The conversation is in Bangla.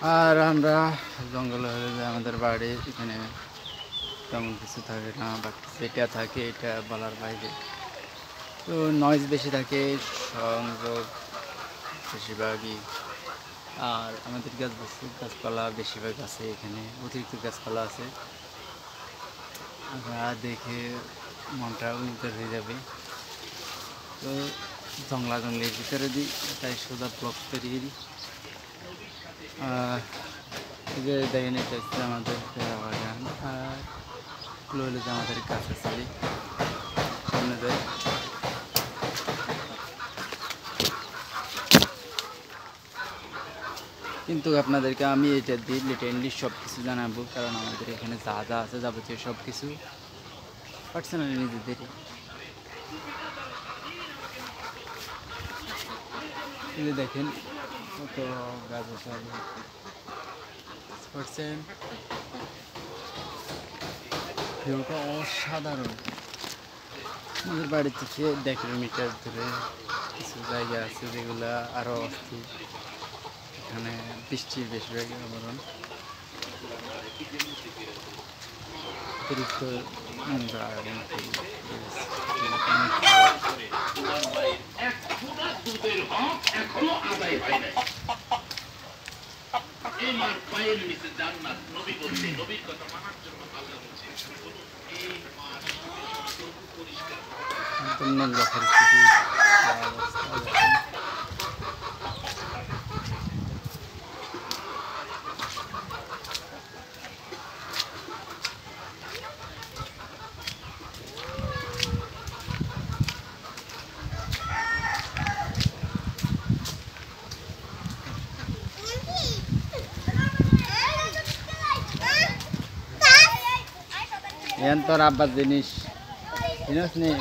আর আমরা জঙ্গলে হলে যে আমাদের বাড়ি এখানে তেমন কিছু থাকে না, বা যেটা থাকে এটা বলার বাইরে। তো নয়েজ বেশি থাকে, সংযোগ বেশিরভাগই। আর আমাদের গাছপালা বেশিরভাগ আছে, এখানে অতিরিক্ত গাছপালা আছে। আমরা দেখে মনটা উজ্জ্বল হয়ে যাবে। তো জঙ্গলের ভিতরে দিই, তাই সোজা ব্লক তৈরি দিই। এই যে দেখেন, এটা হচ্ছে আমাদের পেয়ারা বাগান। আর হলো যে আমাদের গাছের সারি সামনে যায়। কিন্তু আপনাদেরকে আমি এটা দিয়ে লিটারলি সব কিছু জানাবো, কারণ আমাদের এখানে যা যা আছে যাবতীয় সব কিছু পার্সোনালি নিজেদেরই। এই দেখেন কত গাছ আছে, ভিউটা অসাধারণ। আমাদের বাড়ি থেকে 1.5 কিলোমিটার দূরে কিছু জায়গা আছে যেগুলো আরও অস্থির। এখানে বৃষ্টির বেশিরভাগই আবরণ, অতিরিক্ত নোংরা এবং নোংরা পরিস্থিতি। এখন তোর আব্বার জিনিস জিনিস নেই।